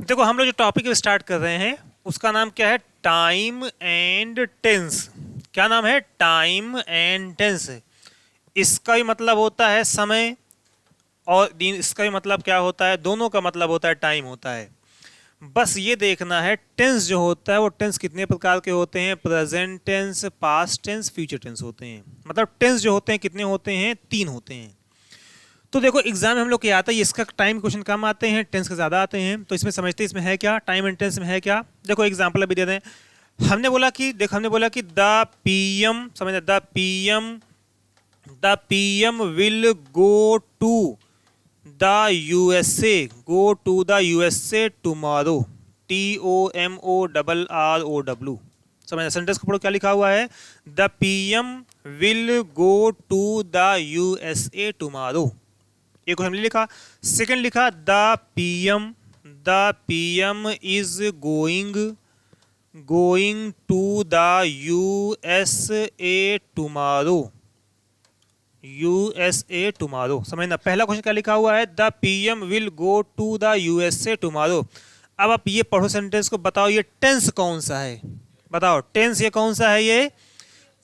देखो हम लोग जो टॉपिक स्टार्ट कर रहे हैं उसका नाम क्या है? Time and tense. क्या नाम है? Time and tense. इसका भी मतलब होता है समय, और दिन इसका भी मतलब क्या होता है? दोनों का मतलब होता है टाइम होता है। बस ये देखना है टेंस जो होता है वो टेंस कितने प्रकार के होते हैं। Present tense, past tense, future tense होते हैं। मतलब टेंस जो होते हैं कितने होते हैं? 3 होते हैं। तो देखो एग्जाम में हम लोग क्या आता है, इसका टाइम क्वेश्चन कम आते हैं, टेंस के ज़्यादा आते हैं। तो इसमें समझते हैं इसमें है क्या, टाइम एंड टेंस में है क्या। देखो एग्जाम्पल अभी दे दें। हमने बोला कि द पीएम, समझ the PM will go to the USA, go to the USA tomorrow. TOMORROW। समझ सेंटेंस को पढ़ो क्या लिखा हुआ है। The PM will go to the USA tomorrow. एक को हमने लिखा। सेकंड लिखा the PM is going to the USA tomorrow. USA tomorrow. समझना पहला क्वेश्चन क्या लिखा हुआ है, the PM will go to the USA tomorrow. अब आप ये पढ़ो सेंटेंस को, बताओ ये टेंस कौन सा है। बताओ टेंस ये कौन सा है। ये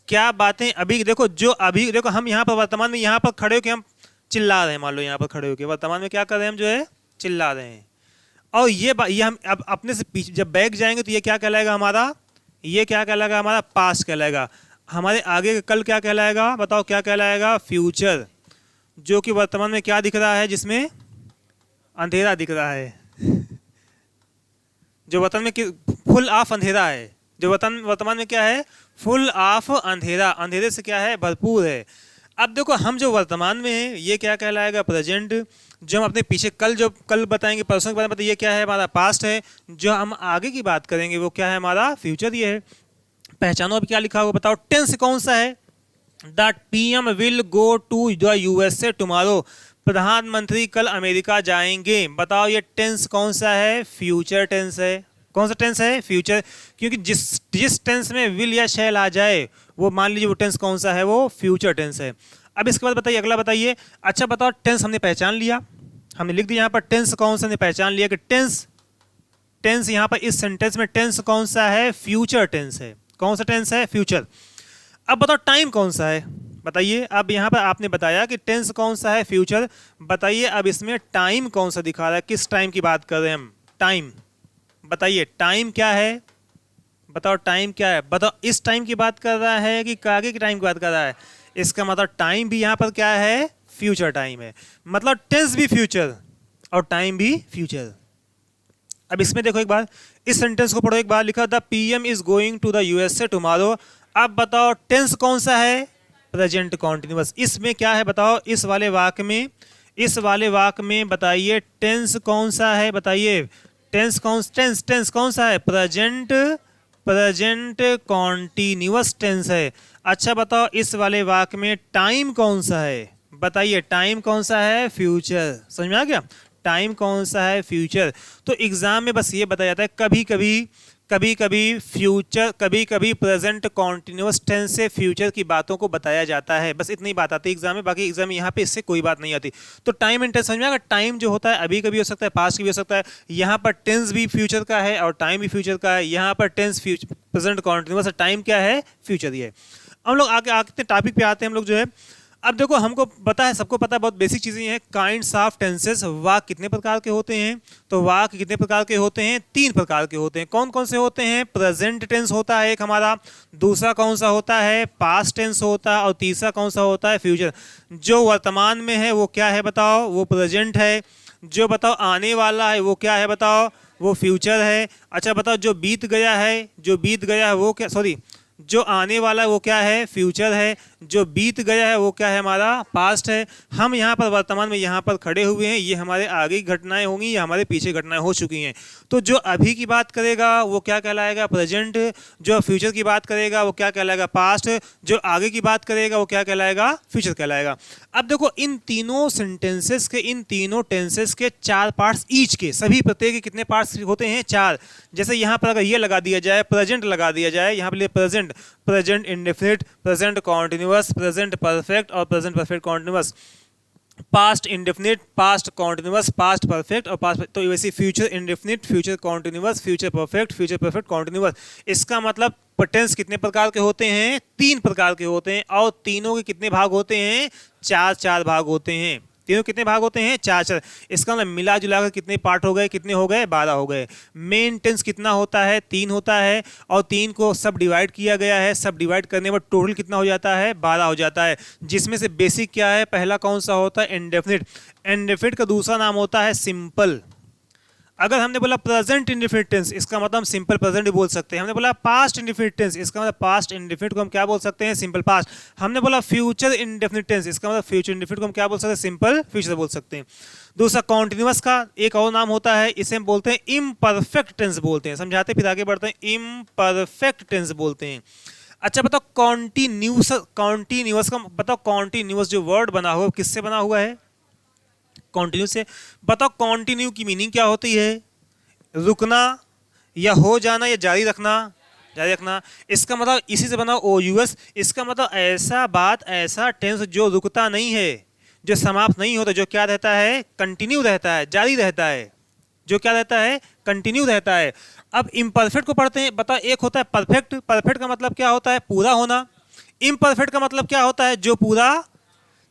क्या बातें अभी देखो, जो अभी देखो हम यहाँ पर वर्तमान में यहाँ पर खड़े होकर हम चिल्ला रहे हैं। मान लो यहाँ पर खड़े होकर वर्तमान में क्या कर रहे हैं हम, जो है चिल्ला रहे हैं। और ये हम अब अपने से पीछे जब बैक जाएंगे तो ये क्या कहलाएगा हमारा, ये क्या कहलाएगा हमारा पास्ट कहलाएगा। हमारे आगे का कल क्या कहलाएगा, बताओ क्या कहलाएगा, फ्यूचर। जो कि वर्तमान में क्या दिख रहा है, जिसमें अंधेरा दिख रहा है। जो वर्तमान में फुल ऑफ अंधेरा है। जो वर्तमान में क्या है, फुल ऑफ अंधेरा, अंधेरे से क्या है, भरपूर है। अब देखो हम जो वर्तमान में है ये क्या कहलाएगा, प्रेजेंट। जो हम अपने पीछे कल बताएंगे, परसों के बारे में बताइए, ये क्या है हमारा पास्ट है। जो हम आगे की बात करेंगे वो क्या है हमारा फ्यूचर। ये है। पहचानो अब क्या लिखा हुआ, बताओ टेंस कौन सा है। The PM will go to the USA tomorrow. प्रधानमंत्री कल अमेरिका जाएंगे। बताओ ये टेंस कौन सा है, फ्यूचर टेंस है। कौन सा टेंस है, फ्यूचर। क्योंकि जिस टेंस में विल या शैल आ जाए वो मान लीजिए वो टेंस कौन सा है, वो फ्यूचर टेंस है। अब इसके बाद बताइए, अगला बताइए। अच्छा बताओ टेंस हमने पहचान लिया, हमने लिख दिया यहाँ पर टेंस कौन सा, हमने पहचान लिया कि टेंस टेंस यहाँ पर इस सेंटेंस में टेंस कौन सा है, फ्यूचर टेंस है। कौन सा टेंस है, फ्यूचर। अब बताओ टाइम कौन सा है, बताइए। अब यहाँ पर आपने बताया कि टेंस कौन सा है, फ्यूचर। बताइए अब इसमें टाइम कौन सा दिखा रहा है, किस टाइम की बात कर रहे हैं हम, टाइम। बताइए टाइम क्या है, बताओ टाइम क्या है। बताओ इस टाइम की बात कर रहा है कि आगे के टाइम की बात कर रहा है। इसका मतलब टाइम भी यहाँ पर क्या है, फ्यूचर टाइम है। मतलब टेंस भी फ्यूचर और टाइम भी फ्यूचर। अब इसमें देखो एक बार, इस सेंटेंस को पढ़ो एक बार। लिखा the PM is going to the USA tomorrow. अब बताओ टेंस कौन सा है, प्रेजेंट कॉन्टिन्यूअस। इसमें क्या है बताओ, इस वाले वाक्य में बताइए टेंस कौन सा है, बताइए टेंस कौन सा है, प्रेजेंट कॉन्टिन्यूअस टेंस है। अच्छा बताओ इस वाले वाक्य में टाइम कौन सा है, बताइए टाइम कौन सा है, फ्यूचर। समझ में आ गया, टाइम कौन सा है, फ्यूचर। तो एग्जाम में बस ये बताया जाता है कभी कभी फ्यूचर, कभी कभी प्रेजेंट कॉन्टिन्यूअस टेंस से फ्यूचर की बातों को बताया जाता है। बस इतनी बात आती है एग्जाम में, बाकी एग्जाम में यहाँ पे इससे कोई बात नहीं आती। तो टाइम एंड टेंस समझ में आएगा। टाइम जो होता है अभी कभी हो सकता है, पास्ट भी हो सकता है। यहाँ पर टेंस भी फ्यूचर का है और टाइम भी फ्यूचर का है। यहाँ पर टेंस प्रेजेंट कॉन्टिन्यूअस, टाइम क्या है, फ्यूचर। ये हम लोग आगे आगे टॉपिक पे आते हैं हम लोग, जो है अब देखो हमको पता है, सबको पता है, बहुत बेसिक चीज़ें हैं। काइंड्स ऑफ टेंसेस, वाक्य कितने प्रकार के होते हैं। तो वाक्य कितने प्रकार के होते हैं, 3 प्रकार के होते हैं। कौन कौन से होते हैं, प्रेजेंट टेंस होता है एक हमारा, दूसरा कौन सा होता है, पास्ट टेंस होता है, और तीसरा कौन सा होता है, फ्यूचर। जो वर्तमान में है वो क्या है बताओ, वो प्रेजेंट है। जो बताओ आने वाला है वो क्या है बताओ, वो फ्यूचर है। अच्छा बताओ जो बीत गया है वो क्या, सॉरी, जो आने वाला है वो क्या है, फ्यूचर है। जो बीत गया है वो क्या है हमारा, पास्ट है। हम यहाँ पर वर्तमान में यहाँ पर खड़े हुए हैं, ये हमारे आगे की घटनाएं होंगी या हमारे पीछे घटनाएं हो चुकी हैं। तो जो अभी की बात करेगा वो क्या कहलाएगा, प्रेजेंट। जो फ्यूचर की बात करेगा वो क्या कहलाएगा, पास्ट। जो आगे की बात करेगा वो क्या कहलाएगा, फ्यूचर कहलाएगा। अब देखो इन तीनों सेंटेंसेस के, इन तीनों टेंसेस के 4 पार्ट्स ईच के, सभी प्रत्येक के कितने पार्ट्स होते हैं, 4। जैसे यहाँ पर अगर ये लगा दिया जाए, प्रेजेंट लगा दिया जाए, यहाँ पर present indefinite, present continuous, present perfect और present perfect continuous. Past indefinite, past continuous, past perfect और पास्ट, तो वैसे future indefinite, future continuous, future perfect continuous. इसका मतलब टेंस कितने प्रकार के होते हैं? 3 प्रकार के होते हैं, और तीनों के कितने भाग होते हैं? 4 भाग होते हैं। तीनों कितने भाग होते हैं? 4। इसका मतलब मिला जुला कर कितने पार्ट हो गए? कितने हो गए? 12 हो गए। मेन टेंस कितना होता है? 3 होता है, और 3 को सब डिवाइड किया गया है। सब डिवाइड करने पर टोटल कितना हो जाता है? 12 हो जाता है, जिसमें से बेसिक क्या है? पहला कौन सा होता है? इंडेफिनिट। इंडेफिनिट का दूसरा नाम होता है सिंपल। अगर हमने बोला प्रेजेंट इंडेफिनिट टेंस, इसका मतलब हम सिंपल प्रेजेंट भी बोल सकते हैं। हमने बोला पास्ट इंडेफिनिट टेंस, इसका मतलब पास्ट इंडेफिनिट को हम क्या बोल सकते हैं? Simple past. हमने बोला फ्यूचर इंडेफिनिट टेंस, इसका मतलब फ्यूचर इंडेफिनिट को हम क्या बोल सकते हैं? सिंपल फ्यूचर बोल सकते हैं। दूसरा कॉन्टिन्यूअस का एक और नाम होता है, इसे हम बोलते हैं इम्परफेक्ट टेंस बोलते हैं। समझाते फिर आगे बढ़ते हैं। इम्परफेक्ट टेंस बोलते हैं। अच्छा बताओ कॉन्टिन्यूस, कॉन्टिन्यूअस का बताओ, कॉन्टिन्यूअस जो वर्ड बना हुआ है किससे बना हुआ है? कॉन्टिन्यू से। बताओ कॉन्टिन्यू की मीनिंग क्या होती है? रुकना, या हो जाना, या जारी रखना। जारी रखना, इसका मतलब इसी से बना ओ यूएस। इसका मतलब ऐसा बात, ऐसा टेंस जो रुकता नहीं है, जो समाप्त नहीं होता, जो क्या रहता है? कंटिन्यू रहता है, जारी रहता है। जो क्या रहता है? कंटिन्यू रहता है। अब इम्परफेक्ट को पढ़ते हैं। बताओ, एक होता है परफेक्ट। परफेक्ट का मतलब क्या होता है? पूरा होना। इम्परफेक्ट का मतलब क्या होता है? जो पूरा,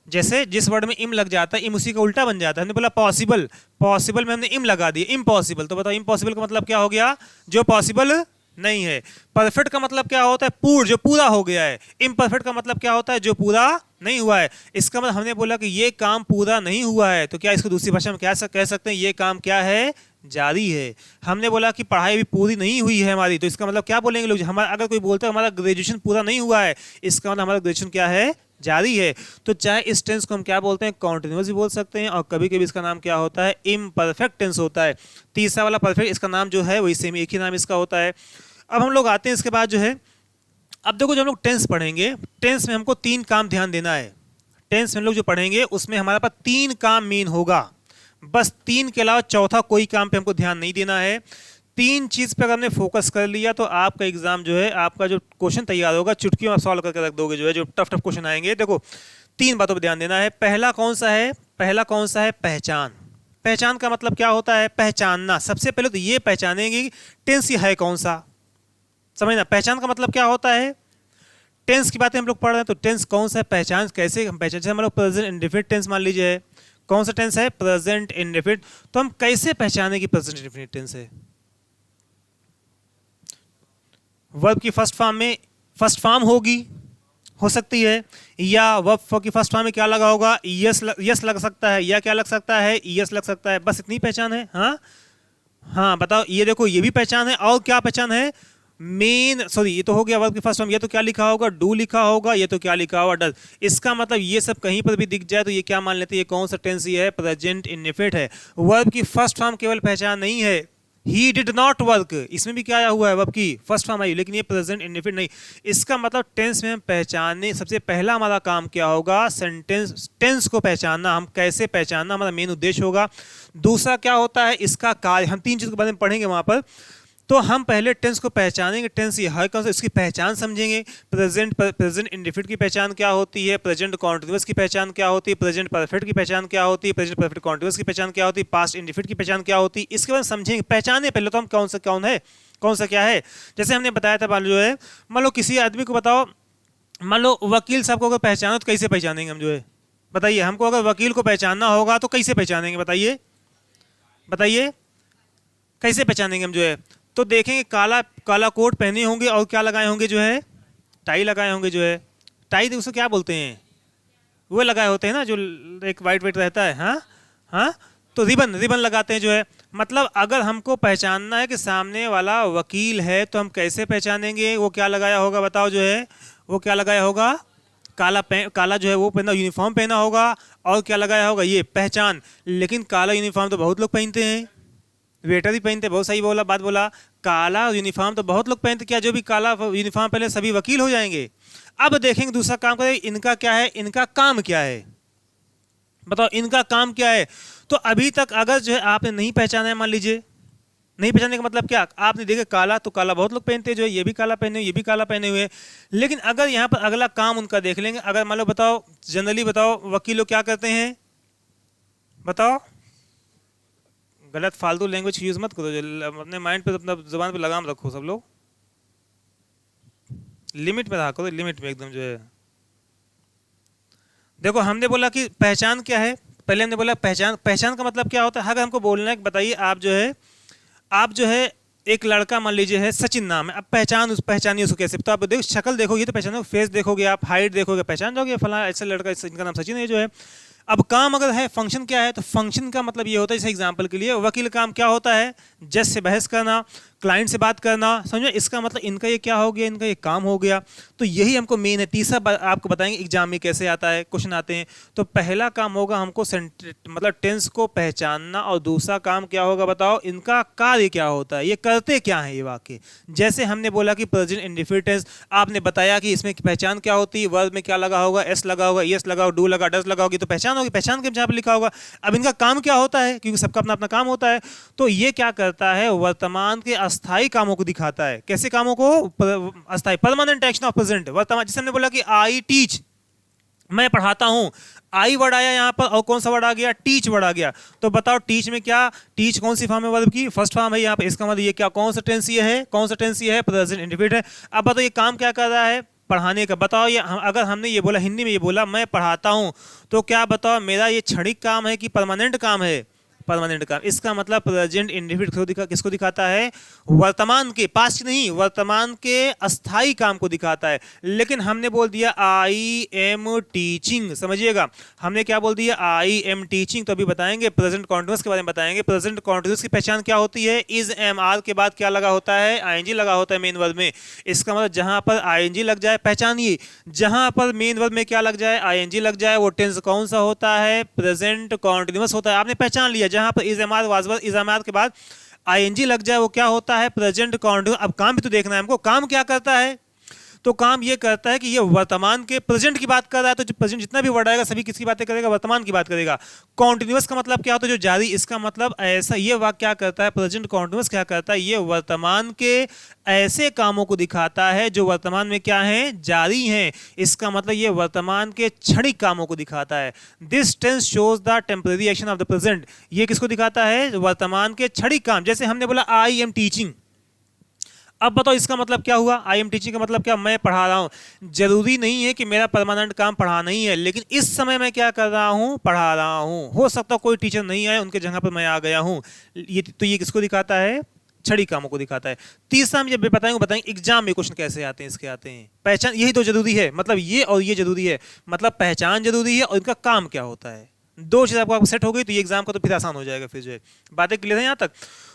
जैसे जिस वर्ड में इम लग जाता है, इम उसी का उल्टा बन जाता है। हमने बोला पॉसिबल, पॉसिबल में हमने इम लगा दिया, इम्पॉसिबल। तो बताओ इम्पॉसिबल का मतलब क्या हो गया? जो पॉसिबल नहीं है। परफेक्ट का मतलब क्या होता है? पूर्ण, जो पूरा हो गया है। इम्परफेक्ट का मतलब क्या होता है? जो पूरा नहीं हुआ है। इसका मतलब हमने बोला कि ये काम पूरा नहीं हुआ है, तो क्या इसको दूसरी भाषा में क्या कह सकते हैं? ये काम क्या है? जारी है। हमने बोला कि पढ़ाई भी पूरी नहीं हुई है हमारी, तो इसका मतलब क्या बोलेंगे लोग? हमारा अगर कोई बोलता है हमारा ग्रेजुएशन पूरा नहीं हुआ है, इसका मतलब हमारा ग्रेजुएशन क्या है? जारी है। तो चाहे इस टेंस को हम क्या बोलते हैं? कॉन्टिन्यूअस भी बोल सकते हैं, और कभी कभी इसका नाम क्या होता है? इम्परफेक्ट टेंस होता है। तीसरा वाला परफेक्ट, इसका नाम जो है वही सेम, एक ही नाम इसका होता है। अब हम लोग आते हैं इसके बाद जो है, अब देखो जब हम लोग टेंस पढ़ेंगे, टेंस में हमको 3 काम ध्यान देना है। टेंस में हम लोग जो पढ़ेंगे उसमें हमारे पास 3 काम मेन होगा, बस 3 के अलावा चौथा कोई काम पे हमको ध्यान नहीं देना है। 3 चीज पे अगर हमने फोकस कर लिया तो आपका एग्जाम जो है, आपका जो क्वेश्चन तैयार होगा चुटकियों में सॉल्व करके रख दोगे। जो है, जो टफ टफ क्वेश्चन आएंगे, देखो 3 बातों पर ध्यान देना है। पहला कौन सा है? पहला कौन सा है? पहचान। पहचान का मतलब क्या होता है? पहचानना। सबसे पहले तो ये पहचानेंगे कि टेंस है कौन सा। समझना, पहचान का मतलब क्या होता है? टेंस की बातें हम लोग पढ़ रहे हैं, तो टेंस कौन सा है, पहचान कैसे हम पहचान? जैसे हम लोग प्रेजेंट इंडेफिनिट टेंस मान लीजिए, कौन सा टेंस है? Present indefinite. तो हम कैसे पहचाने कि प्रेजेंट इंडेफिनिट टेंस है? वर्ब की फर्स्ट फॉर्म में, फर्स्ट फॉर्म होगी, हो सकती है, या वर्ब की फर्स्ट फॉर्म में क्या लगा होगा? यस यस लग सकता है, या क्या लग सकता है? यस लग सकता है। बस इतनी पहचान है। हाँ हाँ बताओ, ये देखो ये भी पहचान है, और क्या पहचान है? मेन, सॉरी ये तो हो गया वर्ब की फर्स्ट फॉर्म। ये तो क्या लिखा होगा? डू लिखा होगा। ये तो क्या लिखा होगा? डज। इसका मतलब ये सब कहीं पर भी दिख जाए तो ये क्या मान लेते हैं? ये कौन सा टेंस ये है? प्रेजेंट इंडेफिनिट है। वर्ब की फर्स्ट फॉर्म केवल पहचान नहीं है, ही डिड नॉट वर्क, इसमें भी क्या आया हुआ है? वर्ब की फर्स्ट फॉर्म आई, लेकिन ये प्रेजेंट इंडेफिनिट नहीं। इसका मतलब टेंस में हम पहचानने, सबसे पहला हमारा काम क्या होगा? सेंटेंस, टेंस को पहचानना। हम कैसे पहचानना, हमारा मेन उद्देश्य होगा। दूसरा क्या होता है? इसका कार्य। हम 3 चीज के बारे में पढ़ेंगे वहां पर। तो हम पहले टेंस को पहचानेंगे, टेंस ये है कौन सा, इसकी पहचान समझेंगे। प्रेजेंट इंडेफिनिट की पहचान क्या होती है? प्रेजेंट कॉन्टिन्यूअस की पहचान क्या होती है? प्रेजेंट परफेक्ट की पहचान क्या होती है? प्रेजेंट परफेक्ट कॉन्टिन्यूअस की पहचान क्या होती है? पास्ट इंडेफिनिट की पहचान क्या होती है? इसके बाद समझेंगे, पहचाने पहले तो हम कौन सा कौन है, कौन सा क्या है। जैसे हमने बताया था, मान लो जो है, मान लो किसी आदमी को बताओ, मान लो वकील साहब को अगर पहचानो तो कैसे पहचानेंगे हम? जो है बताइए, हमको अगर वकील को पहचानना होगा तो कैसे पहचानेंगे? बताइए बताइए, कैसे पहचानेंगे हम? जो है तो देखेंगे, काला काला कोट पहने होंगे, और क्या लगाए होंगे? जो है टाई लगाए होंगे। जो है टाई तो उसको क्या बोलते हैं? वो लगाए होते हैं ना, जो एक वाइट वाइट रहता है। हाँ हाँ, तो रिबन, रिबन लगाते हैं। जो है मतलब अगर हमको पहचानना है कि सामने वाला वकील है, तो हम कैसे पहचानेंगे? वो क्या लगाया होगा बताओ? जो है वो क्या लगाया होगा? काला जो है वो पहना, यूनिफॉर्म पहना होगा, और क्या लगाया होगा? ये पहचान। लेकिन काला यूनिफॉर्म तो बहुत लोग पहनते हैं, वेटर भी पहनते। बहुत सही बोला, बात बोला। काला यूनिफॉर्म तो बहुत लोग पहनते, क्या जो भी काला यूनिफॉर्म पहले सभी वकील हो जाएंगे? अब देखेंगे दूसरा काम करेंगे, इनका क्या है, इनका काम क्या है? बताओ इनका काम क्या है? तो अभी तक अगर जो है आपने नहीं पहचाना है, मान लीजिए नहीं पहचानने का मतलब क्या, आपने देखा काला, तो काला बहुत लोग पहनते हैं, जो है ये भी काला पहने हुए, ये भी काला पहने हुए। लेकिन अगर यहाँ पर अगला काम उनका देख लेंगे, अगर मान लो बताओ, जनरली बताओ, वकील लोग क्या करते हैं? बताओ, गलत फालतू लैंग्वेज यूज मत करो, अपने माइंड पे अपना जुबान पे लगाम रखो सब लोग, लिमिट में रहा करो, लिमिट में एकदम जो है। देखो हमने बोला कि पहचान क्या है, पहले हमने बोला पहचान, पहचान का मतलब क्या होता है। अगर हमको बोलना है कि बताइए आप जो है एक लड़का मान लीजिए है सचिन नाम है, अब पहचानिए उसको कैसे, तो आप देखो शक्ल देखोगे तो पहचानोगे, फेस देखोगे आप, हाइट देखोगे पहचान जाओगे फला ऐसा लड़का, इनका नाम सचिन है जो है। अब काम अगर है, फंक्शन क्या है, तो फंक्शन का मतलब ये होता है, जैसे एग्जांपल के लिए वकील काम क्या होता है, जज से बहस करना, क्लाइंट से बात करना, समझो, इसका मतलब इनका ये क्या हो गया, इनका ये काम हो गया। तो यही हमको मेन है। तीसरा आपको बताएंगे एग्जाम में कैसे आता है, क्वेश्चन आते हैं। तो पहला काम होगा हमको मतलब टेंस को पहचानना, और दूसरा काम क्या होगा बताओ, इनका कार्य क्या होता है, ये करते क्या है ये वाक्य। जैसे हमने बोला कि प्रेजेंट इंडेफिनिट टेंस, आपने बताया कि इसमें पहचान क्या होती है, वर्ब में क्या लगा होगा, एस लगा होगा, यस लगा होगा, डू लगा, डज लगा होगी, तो पहचान होगी, पहचान के जहाँ पर लिखा होगा। अब इनका काम क्या होता है, क्योंकि सबका अपना अपना काम होता है, तो ये क्या करता है, वर्तमान के अस्थायी कामों को दिखाता है। कैसे कामों को, अस्थायी, परमानेंट एक्शन ऑफ प्रेजेंट, वर्तमान। जैसे हमने बोला कि आई टीच, मैं पढ़ाता हूं, आई वर्ड आया यहां पर, और कौन सा वर्ड आ गया, टीच वर्ड आ गया। तो बताओ टीच में क्या, टीच कौन सी फॉर्म है वर्ब की, फर्स्ट फॉर्म है यहाँ पे, इसका मतलब ये क्या, कौन सा टेंस ये है, कौन सा टेंस ये है, प्रेजेंट इंडेफिनिट है। अब बताओ ये काम क्या कर रहा है, पढ़ाने का। बताओ ये अगर हमने ये बोला, हिंदी में ये बोला मैं पढ़ाता हूं, तो क्या बताओ मेरा ये क्षणिक काम है कि परमानेंट काम है, परमानेंट काम। इसका मतलब प्रेजेंट इंडेफिनिट किसको दिखाता है, वर्तमान के, पास्ट नहीं, वर्तमान के अस्थाई काम को दिखाता है। लेकिन हमने बोल दिया आई एम टीचिंग, समझिएगा, हमने क्या बोल दिया, आई एम टीचिंग। तो अभी बताएंगे प्रेजेंट कॉन्टिन्यूअस के बारे में बताएंगे। प्रेजेंट कॉन्टिन्यूअस की पहचान क्या होती है, इज एम आर के बाद क्या लगा होता है, आईएनजी लगा होता है मेन वर्ब में। इसका मतलब जहां पर आईएनजी लग जाए, पहचानिए, जहां पर मेन वर्ब में क्या लग जाए, आईएनजी लग जाए, वो टेंस कौन सा होता है, प्रेजेंट कॉन्टिन्यूअस होता है। आपने पहचान लिया, जहां पर is am are was is am are के बाद आईएनजी लग जाए, वो क्या होता है, प्रेजेंट कॉन्टिन्यूअस। अब काम भी तो देखना है हमको, काम क्या करता है, तो काम ये करता है कि ये वर्तमान के, प्रेजेंट की बात कर रहा है, तो जो प्रेजेंट जितना भी वर्ड आएगा सभी किसकी बातें करेगा, वर्तमान की बात करेगा। कॉन्टिन्यूअस का मतलब क्या होता है, जो जारी, इसका मतलब ऐसा, ये वाक्य क्या करता है, प्रेजेंट कॉन्टिन्यूअस क्या करता है, ये वर्तमान के ऐसे कामों को दिखाता है जो वर्तमान में क्या है, जारी हैं। इसका मतलब ये वर्तमान के क्षणिक कामों को दिखाता है। This tense shows the temporary action of the present, ये किसको दिखाता है, वर्तमान के क्षणिक काम। जैसे हमने बोला आई एम टीचिंग, अब बताओ इसका मतलब क्या हुआ, आई एम टीचिंग का मतलब क्या, मैं पढ़ा रहा हूं। जरूरी नहीं है कि मेरा परमानेंट काम पढ़ाना ही है, लेकिन इस समय मैं क्या कर रहा हूं, पढ़ा रहा हूं। हो सकता कोई टीचर नहीं आए, उनके जगह पर मैं आ गया हूं। ये तो ये किसको दिखाता है, छड़ी कामों को दिखाता है। तीसरा हम जब बताएंगे एग्जाम में क्वेश्चन कैसे आते हैं, इसके आते हैं पहचान, यही तो जरूरी है, मतलब ये और ये जरूरी है, मतलब पहचान जरूरी है और इनका काम क्या होता है। दो चीज आपको सेट हो गई तो ये एग्जाम का तो फिर आसान हो जाएगा, फिर जो है बातें क्लियर है यहाँ तक।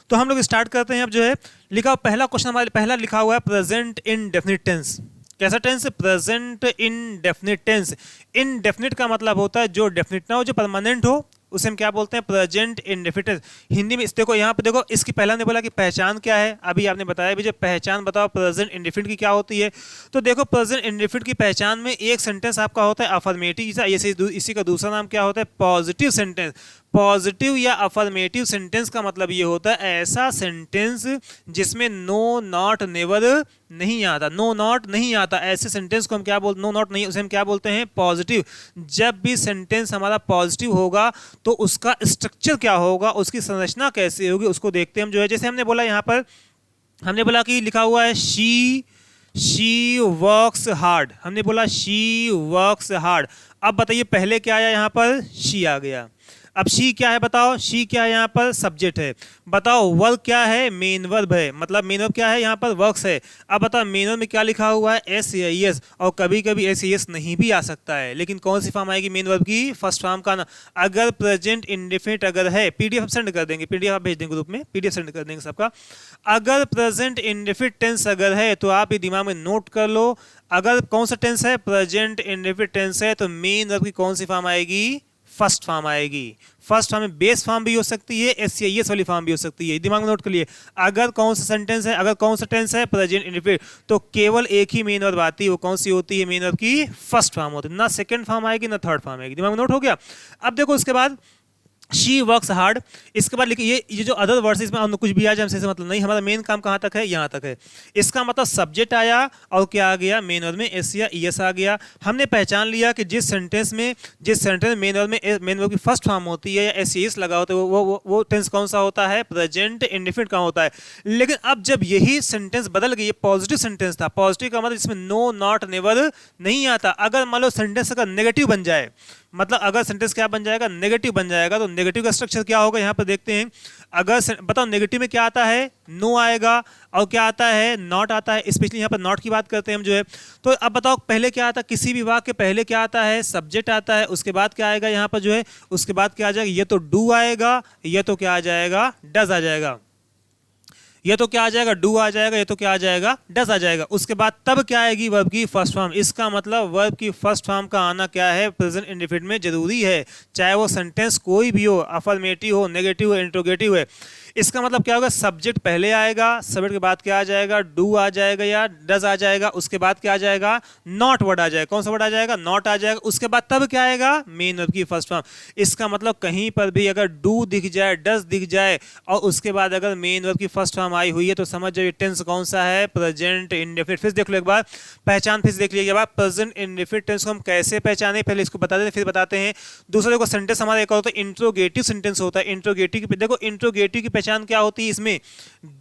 तो हम लोग स्टार्ट करते हैं। अब जो है लिखा पहला क्वेश्चन हमारे पहला लिखा हुआ है प्रेजेंट इनडेफिनिट टेंस। कैसा tense, present indefinite tense. Indefinite का मतलब होता है जो डेफिनिट ना हो, जो परमानेंट हो, उसे हम क्या बोलते हैं, प्रेजेंट इनडेफिनिट। हिंदी में देखो यहाँ पे देखो, इसकी पहला ने बोला कि पहचान क्या है, अभी आपने बताया भी, जो पहचान बताओ प्रेजेंट इनडेफिनिट की क्या होती है। तो देखो प्रेजेंट इनडेफिनिट की पहचान में एक सेंटेंस आपका होता है अफर्मेटिव, इसी का दूसरा नाम क्या होता है, पॉजिटिव सेंटेंस। पॉजिटिव या अफर्मेटिव सेंटेंस का मतलब ये होता है ऐसा सेंटेंस जिसमें नो नॉट नेवर नहीं आता, नो नॉट नहीं आता, ऐसे सेंटेंस को हम क्या बोलते, नो नॉट नहीं, उसे हम क्या बोलते हैं, पॉजिटिव। जब भी सेंटेंस हमारा पॉजिटिव होगा तो उसका स्ट्रक्चर क्या होगा, उसकी संरचना कैसी होगी, उसको देखते हैं हम जो है। जैसे हमने बोला यहाँ पर, हमने बोला कि लिखा हुआ है शी वर्क्स हार्ड, हमने बोला शी वर्क्स हार्ड। अब बताइए पहले क्या आया यहाँ पर, शी आ गया। अब शी क्या है बताओ, शी क्या है यहाँ पर, सब्जेक्ट है। बताओ वर्ब क्या है, मेन वर्ब है, मतलब मेन वर्ब क्या है यहाँ पर, वर्क्स है। अब बताओ मेन वर्ब में क्या लिखा हुआ है, एस या एस, और कभी कभी एस या एस नहीं भी आ सकता है, लेकिन कौन सी फॉर्म आएगी मेन वर्ब की, फर्स्ट फॉर्म का ना। अगर प्रेजेंट इंडेफिनिट अगर है, पीडीएफ सेंड कर देंगे, पीडीएफ आप भेज देंगे ग्रुप में, पीडीएफ सेंड कर देंगे सबका। अगर प्रेजेंट इंडेफिनिट टेंस अगर है तो आप ये दिमाग में नोट कर लो, अगर कौन सा टेंस है, प्रेजेंट इंडेफिनिट टेंस है, तो मेन वर्ब की कौन सी फॉर्म आएगी, फर्स्ट फॉर्म आएगी। फर्स्ट फॉर्म में बेस फॉर्म भी हो सकती है, एस या एस वाली फॉर्म भी हो सकती है, दिमाग में नोट कर लिए। अगर कौन सा सेंटेंस है, अगर कौन सा टेंस है प्रेजेंट इंडेफिनिट, तो केवल एक ही मेन वर्ब आती है, वो कौन सी होती है, मेन वर्ब की फर्स्ट फॉर्म होती है, ना सेकंड फॉर्म आएगी ना थर्ड फॉर्म आएगी, दिमाग में नोट हो गया। अब देखो उसके बाद शी वर्क्स हार्ड। इसके बाद लिखिए ये जो अदर वर्ड्स इसमें और कुछ भी आ जाए हमसे मतलब नहीं, हमारा मेन काम कहाँ तक है, यहाँ तक है। इसका मतलब सब्जेक्ट आया और क्या आ गया, मेन वर्ब में एस या ईएस आ गया। हमने पहचान लिया कि जिस सेंटेंस में मेन वर्ब में मेन वर्ब की फर्स्ट फॉर्म होती है या एस ईएस लगा होता है वो टेंस कौन सा होता है, प्रेजेंट इंडेफिनिट का होता है। लेकिन अब जब यही सेंटेंस बदल गई, ये पॉजिटिव सेंटेंस था, पॉजिटिव का मतलब इसमें नो नॉट नेवर नहीं आता। अगर मान लो सेंटेंस अगर नेगेटिव बन जाए, मतलब अगर सेंटेंस क्या बन जाएगा, नेगेटिव बन जाएगा, तो नेगेटिव का स्ट्रक्चर क्या होगा यहाँ पर देखते हैं। अगर बताओ नेगेटिव में क्या आता है, नो आएगा, और क्या आता है, नॉट आता है। स्पेशली यहाँ पर नॉट की बात करते हैं हम जो है। तो अब बताओ पहले क्या आता है, किसी भी वाक्य के पहले क्या आता है, सब्जेक्ट आता है, उसके बाद क्या आएगा यहाँ पर जो है, उसके बाद क्या आ जाएगा, ये तो डू आएगा, ये तो क्या आ जाएगा, डज आ जाएगा, ये तो क्या आ जाएगा, डू आ जाएगा, ये तो क्या आ जाएगा, डज आ जाएगा। उसके बाद तब क्या आएगी, वर्ब की फर्स्ट फॉर्म। इसका मतलब वर्ब की फर्स्ट फॉर्म का आना क्या है, प्रेजेंट इंडेफिनिट में जरूरी है, चाहे वो सेंटेंस कोई भी हो, अफर्मेटिव हो, नेगेटिव हो, इंट्रोगेटिव है। इसका मतलब क्या होगा, सब्जेक्ट पहले आएगा, सब्जेक्ट के बाद क्या आ जाएगा, डू आ जाएगा या डज आ जाएगा, उसके बाद क्या आ जाएगा, नॉट वर्ड आ जाएगा। कौन सा वर्ड आ जाएगा, नॉट आ जाएगा। उसके बाद तब क्या आएगा, मेन वर्ब की फर्स्ट फॉर्म। इसका मतलब कहीं पर भी अगर डू दिख जाए, डज दिख जाए और उसके बाद अगर मेन वर्ब की फर्स्ट फॉर्म आई हुई है तो समझ जाइए टेंस कौन सा है, प्रेजेंट इंडेफिनिट। फिर देख लो एक बार, पहचान फिर देख लीजिए। प्रेजेंट इंडेफिनिट टेंस को हम कैसे पहचाने, पहले इसको बता देते फिर बताते हैं। दूसरा देखो सेंटेंस हमारा एक होता है इंट्रोगेटिव सेंटेंस होता है। इंट्रोगेटिव की देखो, इंट्रोगेटिव की पहचान क्या होती है, इसमें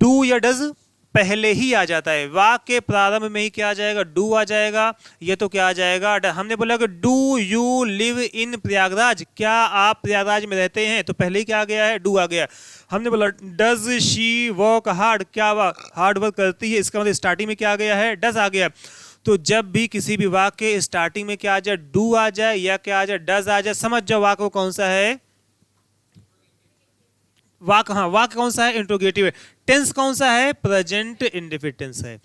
डू या डज पहले ही आ जाता है, वाक्य के प्रारंभ में ही क्या आ जाएगा, डू आ जाएगा, ये तो क्या आ जाएगा, हमने बोला कि do you live in Prayagraj, क्या आप प्रयागराज में रहते हैं, तो पहले ही क्या आ गया है, डू आ गया। हमने बोला डज शी वर्क हार्ड, क्या हार्ड वर्क करती है, इसका मतलब स्टार्टिंग में क्या आ गया है, डज आ गया। तो जब भी किसी भी वाक्य के स्टार्टिंग में क्या आ जाए, डू आ जाए या क्या आ जाए, डज आ जाए, समझ जाओ वाक्य कौन सा है, वाक्य, हाँ वाक्य कौन सा है, इंट्रोगेटिव है। टेंस कौन सा है, प्रेजेंट इंडेफिनिट टेंस है।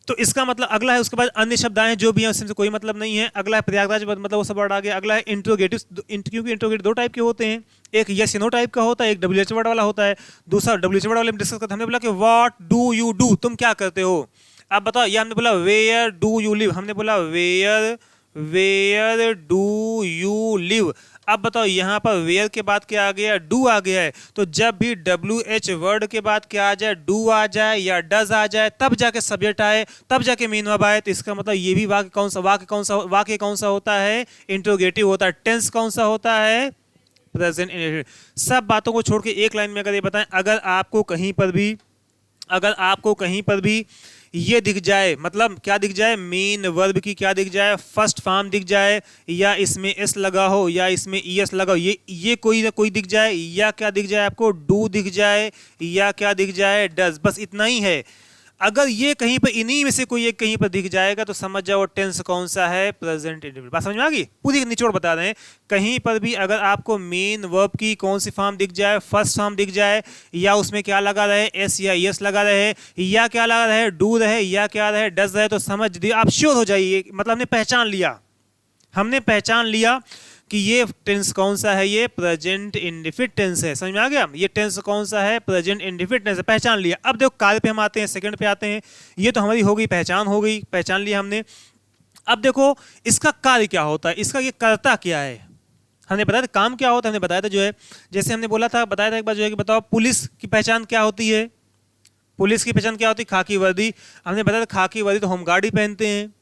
तो इसका मतलब अगला है, उसके बाद अन्य शब्द आए जो भी हैं उससे कोई मतलब नहीं है। अगला है प्रयागराज, मतलब वो सब वर्ड आ गया। अगला है इंट्रोगेटिव, क्योंकि इंट्रोगेटिव दो टाइप के होते हैं, एक यस नो टाइप का होता है, एक डब्ल्यूएच वर्ड वाला होता है। दूसरा डब्ल्यूएच वर्ड वाले में डिस्कस करते हैं, हमने बोला कि व्हाट डू यू डू, तुम क्या करते हो। अब बताओ, ये हमने बोला वेयर डू यू लिव, हमने बोला वेयर डू यू लिव। अब बताओ यहाँ पर वेयर के बाद क्या आ गया, डू आ गया है। तो जब भी डब्ल्यू एच वर्ड के बाद क्या आ जाए, डू आ जाए या डज आ जाए, तब जाके सब्जेक्ट आए, तब जाके मेन वर्ब आए, तो इसका मतलब ये भी वाक्य कौन सा होता है, इंट्रोगेटिव होता है। टेंस कौन सा होता है, प्रेजेंट इंडेफिनिट। सब बातों को छोड़ के एक लाइन में अगर ये बताएं, अगर आपको कहीं पर भी ये दिख जाए, मतलब क्या दिख जाए, मेन वर्ब की क्या दिख जाए, फर्स्ट फॉर्म दिख जाए, या इसमें एस लगा हो या इसमें ईएस लगा हो, ये कोई ना कोई दिख जाए, या क्या दिख जाए आपको, डू दिख जाए, या क्या दिख जाए, डज, बस इतना ही है। अगर ये कहीं पर इन्हीं में से कोई एक कहीं पर दिख जाएगा तो समझ जाओ टेंस कौन सा है, प्रेजेंट इंडेफिनिट। बात समझ में आ गई, पूरी निचोड़ बता रहे हैं। कहीं पर भी अगर आपको मेन वर्ब की कौन सी फॉर्म दिख जाए, फर्स्ट फॉर्म दिख जाए, या उसमें क्या लगा रहे, एस या यस लगा रहे, या क्या लगा रहे, डू रहे, या क्या रहे, डज रहे, तो समझ दिए, आप श्योर हो जाइए, मतलब हमने पहचान लिया कि ये टेंस कौन सा है, ये प्रेजेंट इंडेफिनिट टेंस है। समझ में आ गया, ये टेंस कौन सा है, प्रेजेंट इंडेफिनिट टेंस है, पहचान लिया। अब देखो कार्य पे हम आते हैं, सेकंड पे आते हैं। ये तो हमारी हो गई पहचान लिया हमने। अब देखो इसका कार्य क्या होता है, इसका ये करता क्या है। हमने बताया था काम क्या होता है, हमने बताया था जो है, जैसे हमने बताया था एक बार जो है कि बताओ पुलिस की पहचान क्या होती है, पुलिस की पहचान क्या होती है, खाकी वर्दी। हमने बताया था खाकी वर्दी तो होमगार्ड ही पहनते हैं,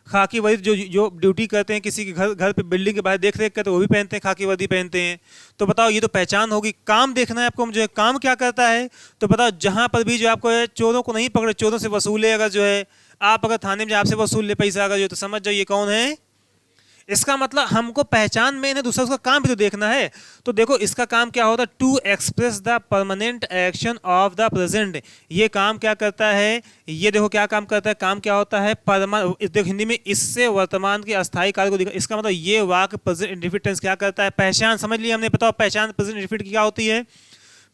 खाकी वर्दी जो ड्यूटी करते हैं किसी के घर पे बिल्डिंग के बाहर देख रेख करते हैं वो भी पहनते हैं, खाकी वर्दी पहनते हैं। तो बताओ ये तो पहचान होगी। काम देखना है आपको, जो है काम क्या करता है, तो बताओ जहां पर भी जो आपको है, चोरों को नहीं पकड़े, चोरों से वसूले, अगर जो है आप अगर थाने में आपसे वसूल ले पैसा अगर जो, तो समझ जाइए कौन है। इसका मतलब हमको पहचान में है, दूसरा उसका काम भी तो देखना है। तो देखो इसका काम क्या होता है, to express the permanent action of the present. ये काम क्या करता है, ये देखो क्या काम करता है, काम क्या होता है, देखो हिंदी में इससे वर्तमान के अस्थायी कार्य को दिखा। इसका मतलब ये वाक्य प्रेजेंट इंडेफिनिट टेंस क्या करता है, पहचान समझ लिया हमने। बताओ पहचान प्रेजेंट इंडेफिनिट की क्या होती है,